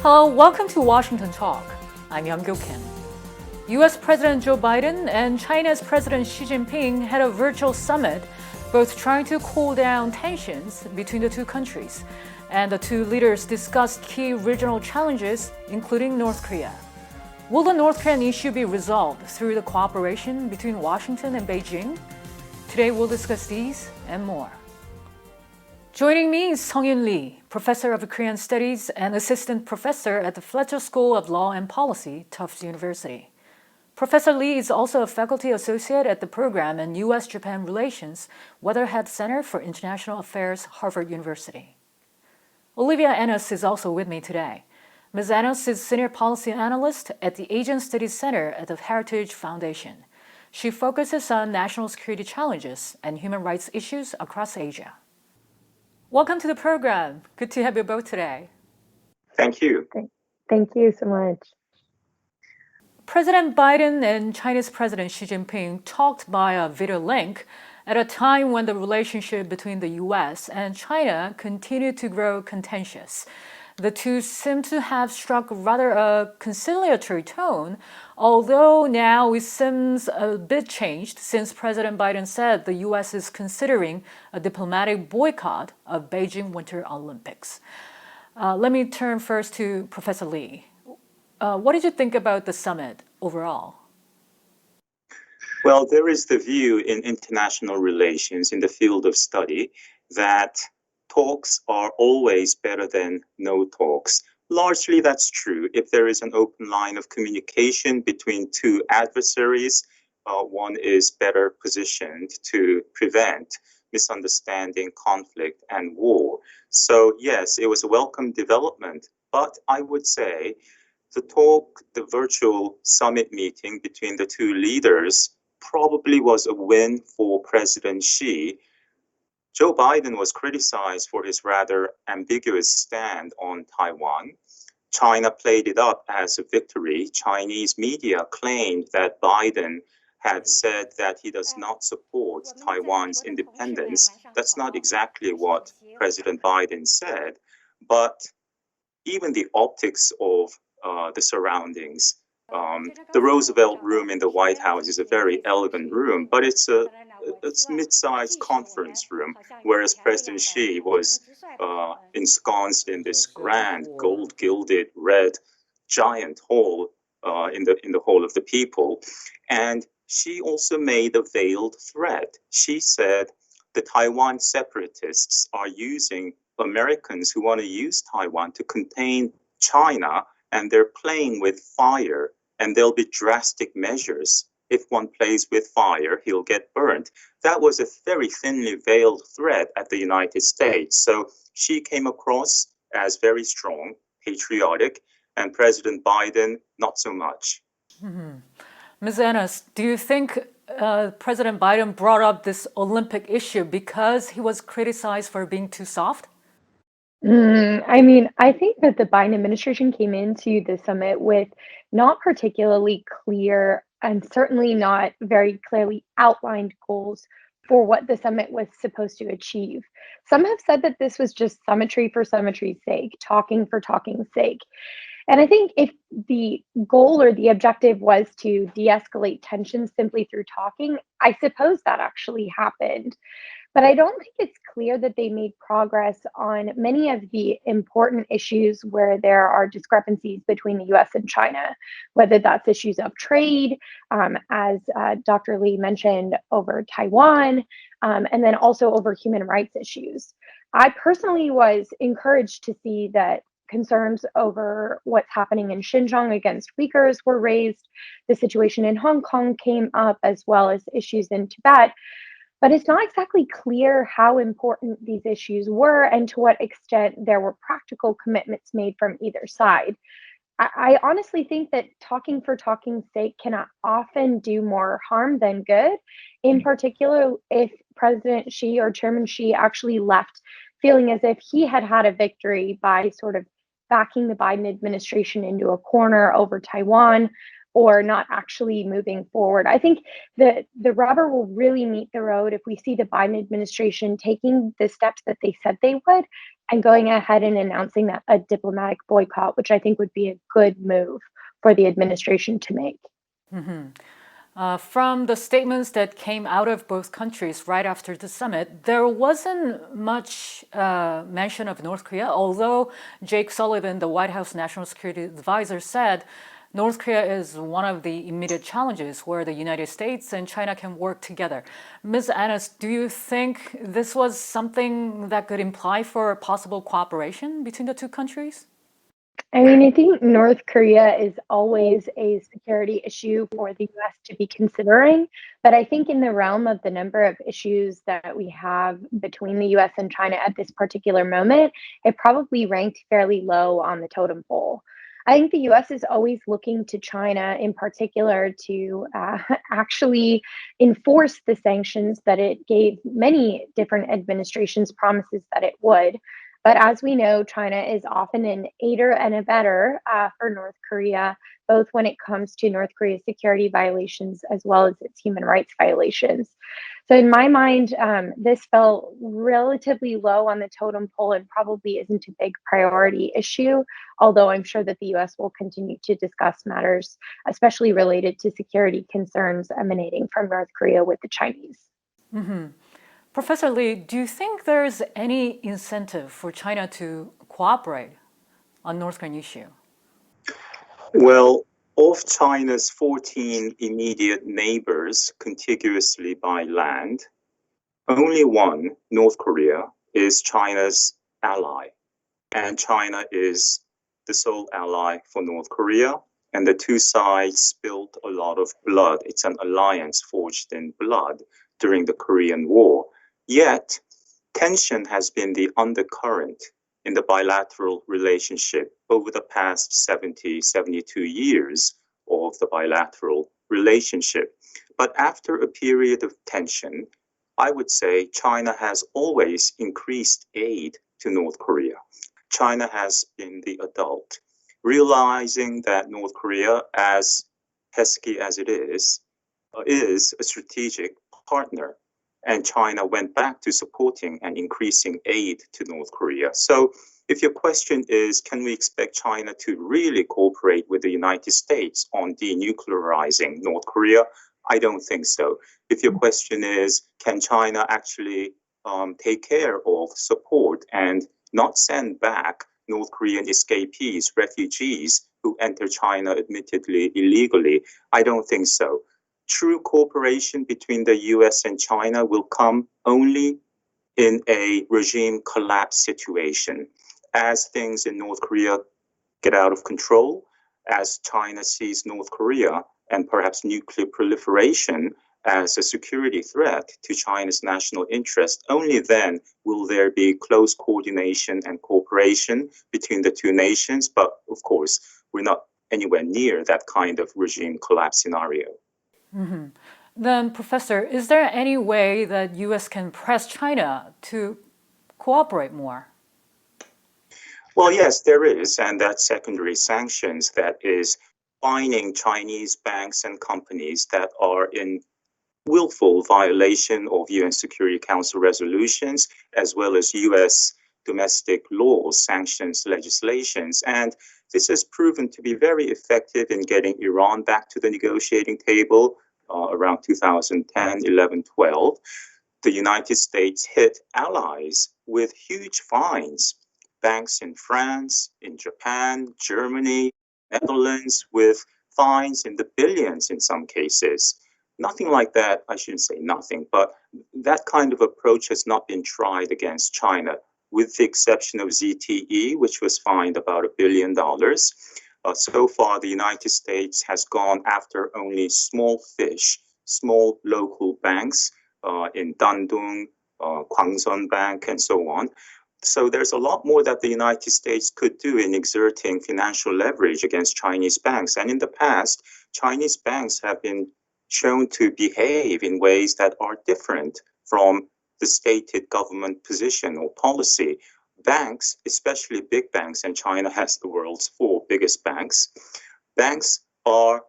Hello, welcome to Washington Talk. I'm Young-Kyo Kim. U.S. President Joe Biden and China's President Xi Jinping had a virtual summit, both trying to cool down tensions between the two countries. And the two leaders discussed key regional challenges, including North Korea. Will the North Korean issue be resolved through the cooperation between Washington and Beijing? Today we'll discuss these and more. Joining me is Sung-Yun Lee, Professor of Korean Studies and Assistant Professor at the Fletcher School of Law and Policy, Tufts University. Professor Lee is also a faculty associate at the program in U.S.-Japan Relations, Weatherhead Center for International Affairs, Harvard University. Olivia Ennis is also with me today. Ms. Ennis is Senior Policy Analyst at the Asian Studies Center at the Heritage Foundation. She focuses on national security challenges and human rights issues across Asia. Welcome to the program. Good to have you both today. Thank you. Thank you so much. President Biden and Chinese President Xi Jinping talked via video link at a time when the relationship between the U.S. and China continued to grow contentious. The two seem to have struck rather a conciliatory tone, although now it seems a bit changed since President Biden said the U.S. is considering a diplomatic boycott of Beijing Winter Olympics. Let me turn first to Professor Lee. What did you think about the summit overall? Well, there is the view in international relations in the field of study that talks are always better than no talks. Largely that's true. If there is an open line of communication between two adversaries, one is better positioned to prevent misunderstanding, conflict, and war. So yes, it was a welcome development, but I would say the virtual summit meeting between the two leaders probably was a win for President Xi. Joe Biden was criticized for his rather ambiguous stand on Taiwan. China played it up as a victory. Chinese media claimed that Biden had said that he does not support Taiwan's independence. That's not exactly what President Biden said, but even the optics of the surroundings. The Roosevelt Room in the White House is a very elegant room, but it's a mid-sized conference room, whereas President Xi was ensconced in this grand, gold-gilded, red, giant hall in the Hall of the People. And she also made a veiled threat. She said the Taiwan separatists are using Americans who want to use Taiwan to contain China, and they're playing with fire, and there'll be drastic measures. If one plays with fire, he'll get burnt. That was a very thinly veiled threat at the United States. So she came across as very strong, patriotic, and President Biden, not so much. Mm-hmm. Ms. Ennis, do you think President Biden brought up this Olympic issue because he was criticized for being too soft? I think that the Biden administration came into the summit with not particularly clear and certainly not very clearly outlined goals for what the summit was supposed to achieve. Some have said that this was just symmetry for symmetry's sake, talking for talking's sake. And I think if the goal or the objective was to de-escalate tensions simply through talking, I suppose that actually happened. But I don't think it's clear that they made progress on many of the important issues where there are discrepancies between the US and China, whether that's issues of trade, as Dr. Lee mentioned, over Taiwan, and then also over human rights issues. I personally was encouraged to see that concerns over what's happening in Xinjiang against Uyghurs were raised. The situation in Hong Kong came up, as well as issues in Tibet. But it's not exactly clear how important these issues were and to what extent there were practical commitments made from either side. I honestly think that talking for talking's sake cannot often do more harm than good, in particular if President Xi or Chairman Xi actually left feeling as if he had had a victory by sort of backing the Biden administration into a corner over Taiwan, or not actually moving forward. I think the rubber will really meet the road if we see the Biden administration taking the steps that they said they would and going ahead and announcing that a diplomatic boycott, which I think would be a good move for the administration to make. From the statements that came out of both countries right after the summit, there wasn't much mention of North Korea, although Jake Sullivan, the White House National Security Advisor, said North Korea is one of the immediate challenges where the United States and China can work together. Ms. Annis, do you think this was something that could imply for possible cooperation between the two countries? I mean, I think North Korea is always a security issue for the US to be considering. But I think in the realm of the number of issues that we have between the US and China at this particular moment, it probably ranked fairly low on the totem pole. I think the US is always looking to China in particular to actually enforce the sanctions that it gave many different administrations promises that it would. But as we know, China is often an aider and abetter for North Korea, both when it comes to North Korea's security violations as well as its human rights violations. So in my mind, this fell relatively low on the totem pole and probably isn't a big priority issue, although I'm sure that the US will continue to discuss matters, especially related to security concerns emanating from North Korea with the Chinese. Professor Lee, do you think there's any incentive for China to cooperate on North Korean issue? Well, of China's 14 immediate neighbors contiguously by land, only one, North Korea, is China's ally. And China is the sole ally for North Korea. And the two sides spilled a lot of blood. It's an alliance forged in blood during the Korean War. Yet, tension has been the undercurrent in the bilateral relationship over the past 70, 72 years of the bilateral relationship. But after a period of tension, I would say China has always increased aid to North Korea. China has been the adult, realizing that North Korea, as pesky as it is a strategic partner. And China went back to supporting and increasing aid to North Korea. So if your question is, can we expect China to really cooperate with the United States on denuclearizing North Korea? I don't think so. If your question is, can China actually take care of, support, and not send back North Korean escapees, refugees who enter China admittedly illegally? I don't think so. True cooperation between the US and China will come only in a regime collapse situation. As things in North Korea get out of control, as China sees North Korea and perhaps nuclear proliferation as a security threat to China's national interest, only then will there be close coordination and cooperation between the two nations. But of course, we're not anywhere near that kind of regime collapse scenario. Then, Professor, is there any way that U.S. can press China to cooperate more? Well, yes, there is, and that's secondary sanctions, that is fining Chinese banks and companies that are in willful violation of UN Security Council resolutions, as well as US domestic laws, sanctions, legislations. And this has proven to be very effective in getting Iran back to the negotiating table around 2010, 11, 12. The United States hit allies with huge fines. Banks in France, in Japan, Germany, Netherlands, with fines in the billions in some cases. Nothing like that, I shouldn't say nothing, but that kind of approach has not been tried against China, with the exception of ZTE, which was fined about $1 billion. So far, the United States has gone after only small fish, small local banks in Dandong, Kwangson Bank, and so on. So there's a lot more that the United States could do in exerting financial leverage against Chinese banks. And in the past, Chinese banks have been shown to behave in ways that are different from the stated government position or policy. Banks, especially big banks, and China has the world's 4 biggest banks, banks are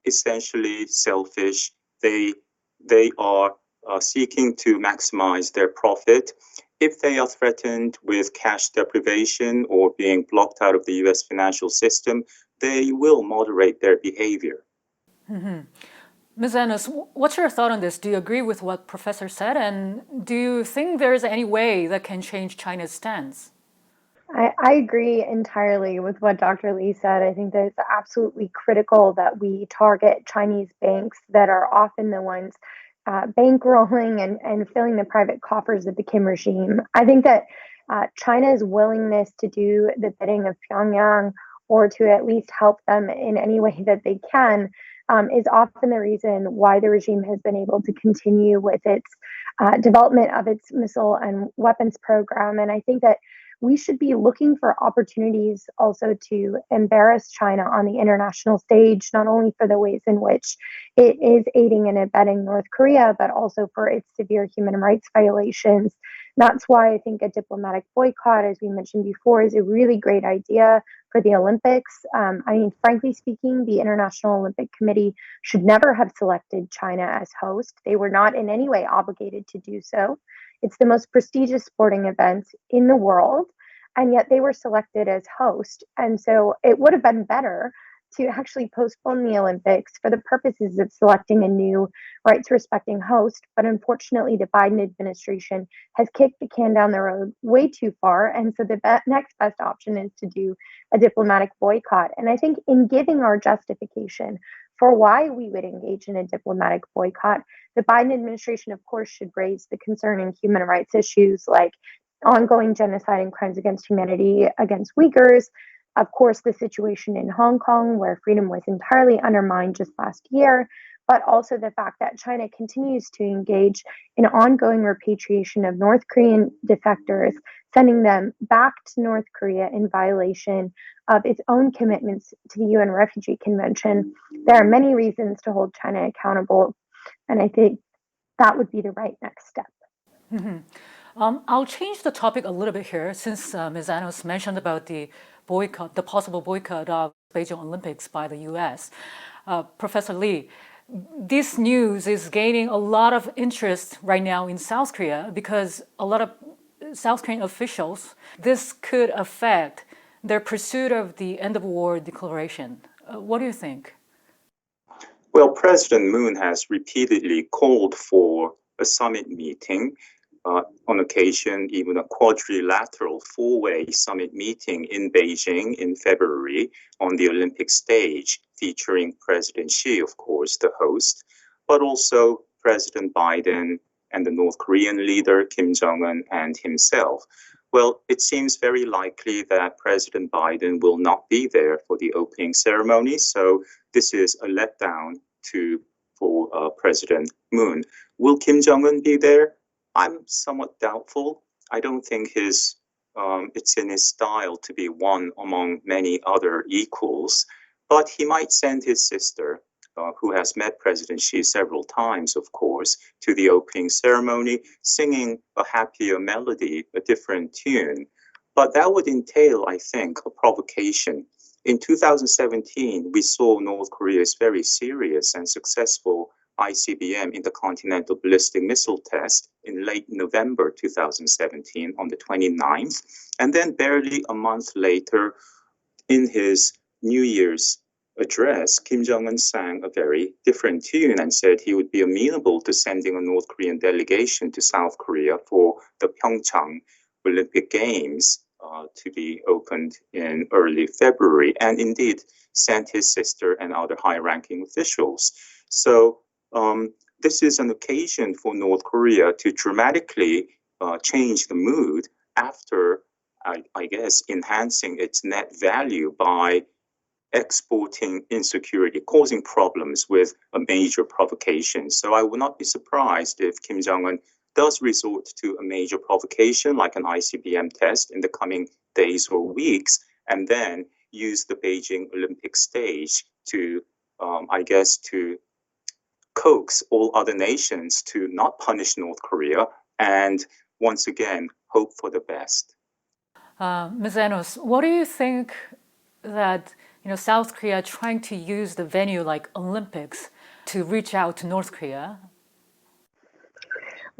essentially selfish. They are seeking to maximize their profit. if they are threatened with cash deprivation or being blocked out of the US financial system, they will moderate their behavior. Ms. Ennis, what's your thought on this? Do you agree with what Professor said? And do you think there is any way that can change China's stance? I agree entirely with what Dr. Lee said. I think that it's absolutely critical that we target Chinese banks that are often the ones bankrolling and filling the private coffers of the Kim regime. I think that China's willingness to do the bidding of Pyongyang or to at least help them in any way that they can is often the reason why the regime has been able to continue with its development of its missile and weapons program. And I think that we should be looking for opportunities also to embarrass China on the international stage, not only for the ways in which it is aiding and abetting North Korea, but also for its severe human rights violations. That's why I think a diplomatic boycott, as we mentioned before, is a really great idea for the Olympics. Frankly speaking, the International Olympic Committee should never have selected China as host. They were not in any way obligated to do so. It's the most prestigious sporting event in the world, and yet they were selected as host. And so it would have been better to actually postpone the Olympics for the purposes of selecting a new rights-respecting host. But unfortunately, the Biden administration has kicked the can down the road way too far. And so the next best option is to do a diplomatic boycott. And I think in giving our justification for why we would engage in a diplomatic boycott, the Biden administration, of course, should raise the concerning human rights issues like ongoing genocide and crimes against humanity against Uyghurs. Of course, the situation in Hong Kong, where freedom was entirely undermined just last year, but also the fact that China continues to engage in ongoing repatriation of North Korean defectors, sending them back to North Korea in violation of its own commitments to the UN Refugee Convention. There are many reasons to hold China accountable, and I think that would be the right next step. I'll change the topic a little bit here, since Ms. Anos mentioned about the possible boycott of Beijing Olympics by the U.S. Professor Lee, this news is gaining a lot of interest right now in South Korea because a lot of South Korean officials, this could affect their pursuit of the end of war declaration. What do you think? Well, President Moon has repeatedly called for a summit meeting, on occasion even a quadrilateral four-way summit meeting in Beijing in February on the Olympic stage, featuring President Xi, of course, the host, but also President Biden and the North Korean leader Kim Jong-un and himself. Well, it seems very likely that President Biden will not be there for the opening ceremony, so this is a letdown for President Moon. Will Kim Jong-un be there? I'm somewhat doubtful. I don't think it's in his style to be one among many other equals, but he might send his sister, who has met President Xi several times, of course, to the opening ceremony, singing a happier melody, a different tune. But that would entail, I think, a provocation. In 2017, we saw North Korea's very serious and successful ICBM, intercontinental ballistic missile test, in late November 2017 on the 29th. And then barely a month later, in his New Year's address, Kim Jong-un sang a very different tune and said he would be amenable to sending a North Korean delegation to South Korea for the Pyeongchang Olympic Games to be opened in early February, and indeed sent his sister and other high-ranking officials. So this is an occasion for North Korea to dramatically change the mood after, I guess, enhancing its net value by exporting insecurity, causing problems with a major provocation. So I would not be surprised if Kim Jong-un does resort to a major provocation like an ICBM test in the coming days or weeks, and then use the Beijing Olympic stage to, to coax all other nations to not punish North Korea and once again hope for the best. Ms. Enos, what do you think that South Korea trying to use the venue like Olympics to reach out to North Korea?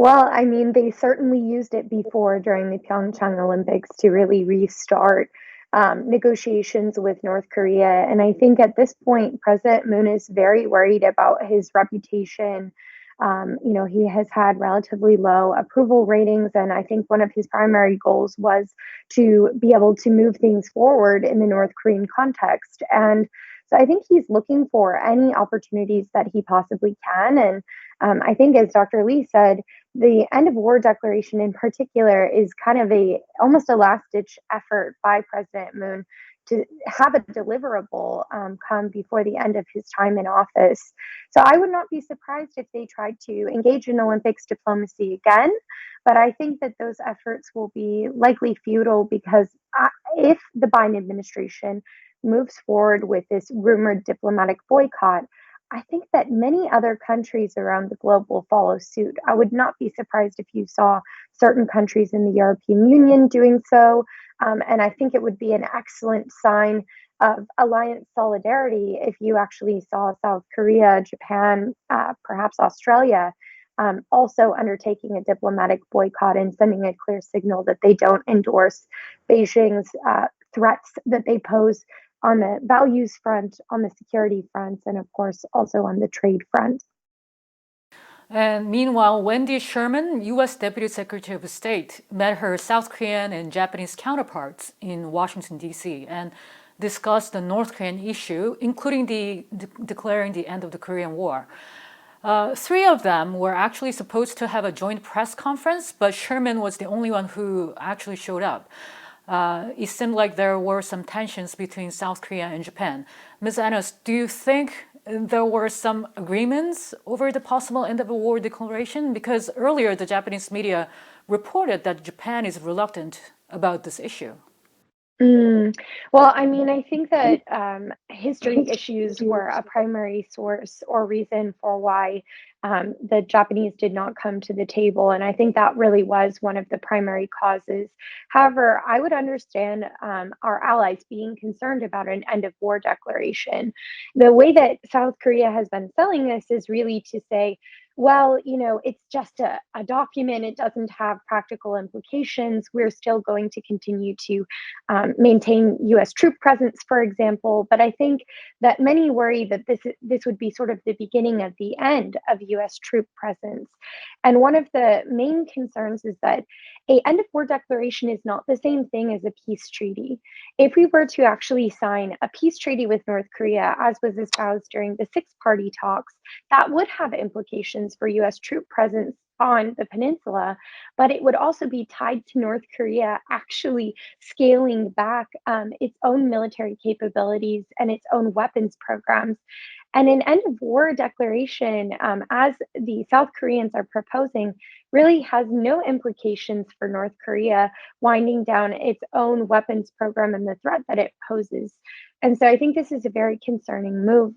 Well, I mean, they certainly used it before during the Pyeongchang Olympics to really restart negotiations with North Korea. And I think at this point, President Moon is very worried about his reputation. He has had relatively low approval ratings, and I think one of his primary goals was to be able to move things forward in the North Korean context. And so I think he's looking for any opportunities that he possibly can. And I think, as Dr. Lee said, the end of war declaration in particular is kind of almost a last ditch effort by President Moon to have a deliverable come before the end of his time in office. So I would not be surprised if they tried to engage in Olympics diplomacy again, but I think that those efforts will be likely futile because if the Biden administration moves forward with this rumored diplomatic boycott, I think that many other countries around the globe will follow suit. I would not be surprised if you saw certain countries in the European Union doing so. And I think it would be an excellent sign of alliance solidarity if you actually saw South Korea, Japan, perhaps Australia also undertaking a diplomatic boycott and sending a clear signal that they don't endorse Beijing's threats that they pose on the values front, on the security front, and of course also on the trade front. And meanwhile, Wendy Sherman, U.S. Deputy Secretary of State, met her South Korean and Japanese counterparts in Washington, D.C., and discussed the North Korean issue, including declaring the end of the Korean War. Three of them were actually supposed to have a joint press conference, but Sherman was the only one who actually showed up. It seemed like there were some tensions between South Korea and Japan. Ms. Anos, do you think there were some agreements over the possible end of the war declaration? Because earlier the Japanese media reported that Japan is reluctant about this issue. Well, I mean, I think that history issues were a primary source or reason for why the Japanese did not come to the table. And I think that really was one of the primary causes. However, I would understand our allies being concerned about an end of war declaration. The way that South Korea has been selling this is really to say, well, it's just a document. It doesn't have practical implications. We're still going to continue to maintain U.S. troop presence, for example. But I think that many worry that this would be sort of the beginning of the end of U.S. troop presence. And one of the main concerns is that an end of war declaration is not the same thing as a peace treaty. If we were to actually sign a peace treaty with North Korea, as was espoused during the six-party talks, that would have implications for U.S. troop presence on the peninsula, but it would also be tied to North Korea actually scaling back its own military capabilities and its own weapons programs. And an end of war declaration, as the South Koreans are proposing, really has no implications for North Korea winding down its own weapons program and the threat that it poses. And so I think this is a very concerning move.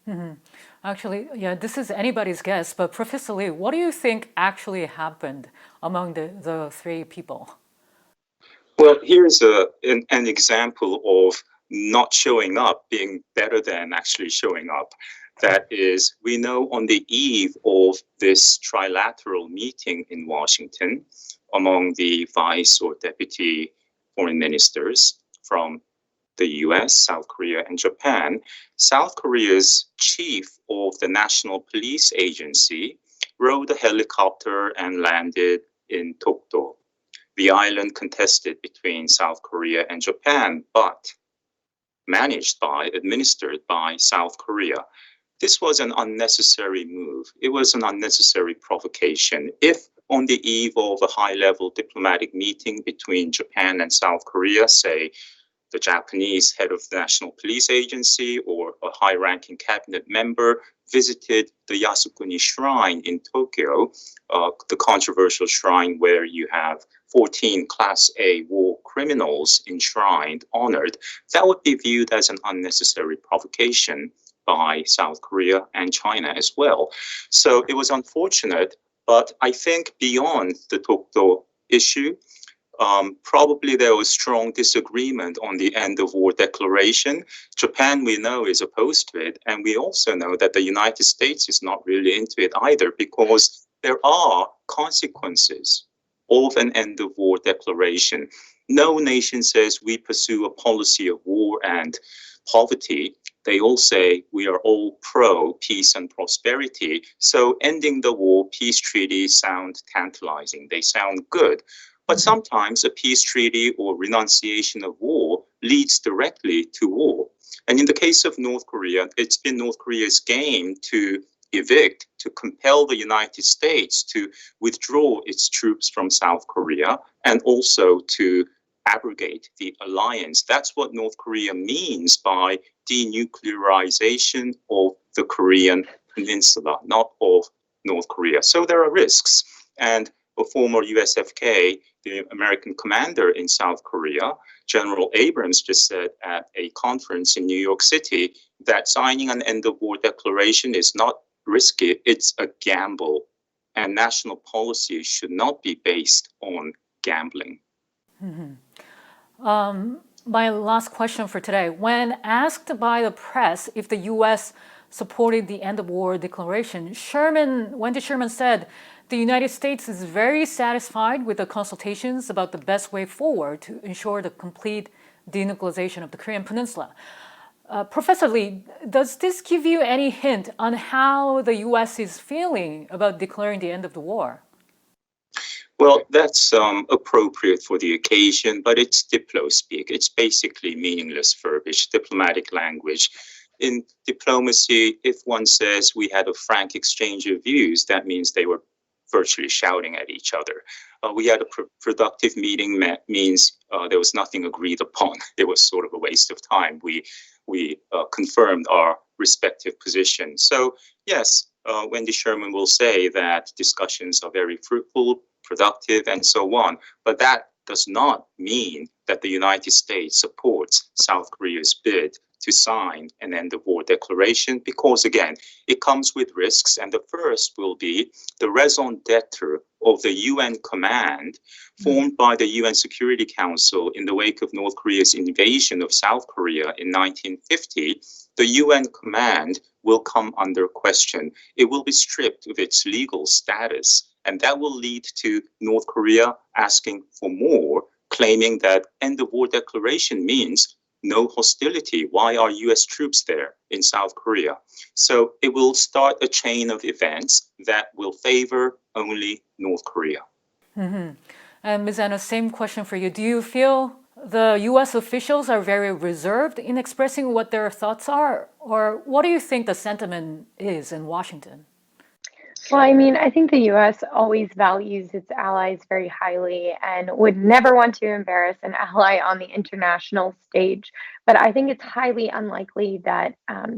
Mm-hmm. Actually, yeah, this is anybody's guess, but Professor Lee, what do you think actually happened among the three people? Well, here's an example of not showing up being better than actually showing up. That is, we know on the eve of this trilateral meeting in Washington among the vice or deputy foreign ministers from the US, South Korea, and Japan, South Korea's chief of the National Police Agency rode a helicopter and landed in Dokdo, the island contested between South Korea and Japan, but administered by South Korea. This was an unnecessary move. It was an unnecessary provocation. If on the eve of a high-level diplomatic meeting between Japan and South Korea, say, the Japanese head of the National Police Agency or a high-ranking cabinet member visited the Yasukuni Shrine in Tokyo, the controversial shrine where you have 14 Class A war criminals enshrined, honored, that would be viewed as an unnecessary provocation by South Korea and China as well. So it was unfortunate, but I think beyond the Dokdo issue, probably there was strong disagreement on the end of war declaration. Japan, we know, is opposed to it. And we also know that the United States is not really into it either, because there are consequences of an end-of-war declaration. No nation says we pursue a policy of war and poverty. They all say we are all pro peace and prosperity. So ending the war, peace treaties sound tantalizing. They sound good. But sometimes a peace treaty or renunciation of war leads directly to war. And in the case of North Korea, it's been North Korea's game to evict, to compel the United States to withdraw its troops from South Korea and also to abrogate the alliance. That's what North Korea means by denuclearization of the Korean peninsula, not of North Korea. So there are risks. And a former USFK, the American commander in South Korea, General Abrams, just said at a conference in New York City that signing an end-of-war declaration is not risky, it's a gamble. And national policy should not be based on gambling. My last question for today. When asked by the press if the U.S. supported the end-of-war declaration, Wendy Sherman said the United States is very satisfied with the consultations about the best way forward to ensure the complete denuclearization of the Korean Peninsula. Professor Lee, does this give you any hint on how the U.S. is feeling about declaring the end of the war? Well, that's appropriate for the occasion, but it's diplo-speak. It's basically meaningless verbiage, diplomatic language. In diplomacy, if one says we had a frank exchange of views, that means they were virtually shouting at each other. We had a productive meeting means there was nothing agreed upon. It was sort of a waste of time. We confirmed our respective positions. So yes, Wendy Sherman will say that discussions are very fruitful, productive, and so on. But that does not mean that the United States supports South Korea's bid to sign an end-of-war declaration because, again, it comes with risks. And the first will be the raison d'etre of the UN command formed by the UN Security Council in the wake of North Korea's invasion of South Korea in 1950. The UN command will come under question. It will be stripped of its legal status. And that will lead to North Korea asking for more, claiming that end-of-war declaration means no hostility. Why are US troops there in South Korea? So it will start a chain of events that will favor only North Korea. And Ms. Anna, same question for you. Do you feel the US officials are very reserved in expressing what their thoughts are? Or what do you think the sentiment is in Washington? Well, I mean, I think the US always values its allies very highly and would never want to embarrass an ally on the international stage. But I think it's highly unlikely that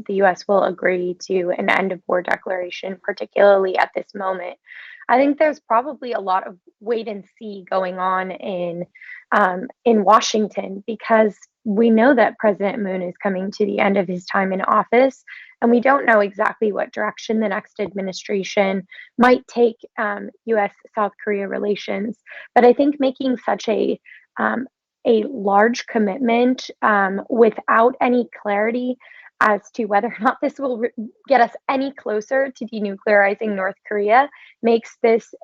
the US will agree to an end of war declaration, particularly at this moment. I think there's probably a lot of wait and see going on in Washington because we know that President Moon is coming to the end of his time in office, and we don't know exactly what direction the next administration might take U.S.-South Korea relations. But I think making such a large commitment without any clarity as to whether or not this will get us any closer to denuclearizing North Korea makes this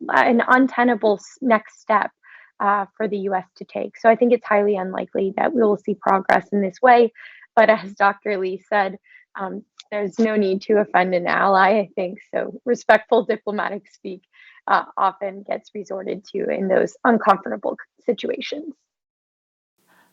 an untenable next step for the US to take. So I think it's highly unlikely that we will see progress in this way. But as Dr. Lee said, there's no need to offend an ally, I think. So respectful diplomatic speak often gets resorted to in those uncomfortable situations.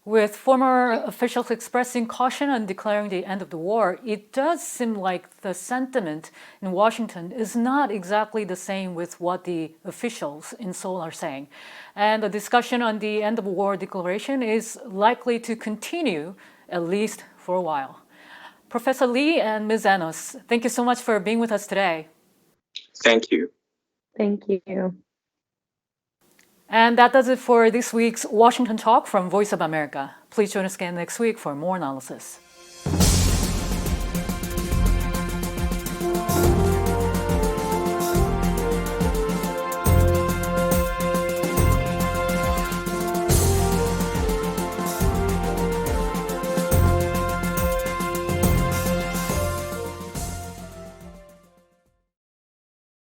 With former officials expressing caution on declaring the end of the war, it does seem like the sentiment in Washington is not exactly the same with what the officials in Seoul are saying. And the discussion on the end of war declaration is likely to continue, at least for a while. Professor Lee and Ms. Enos, thank you so much for being with us today. Thank you. Thank you. And that does it for this week's Washington Talk from Voice of America. Please join us again next week for more analysis.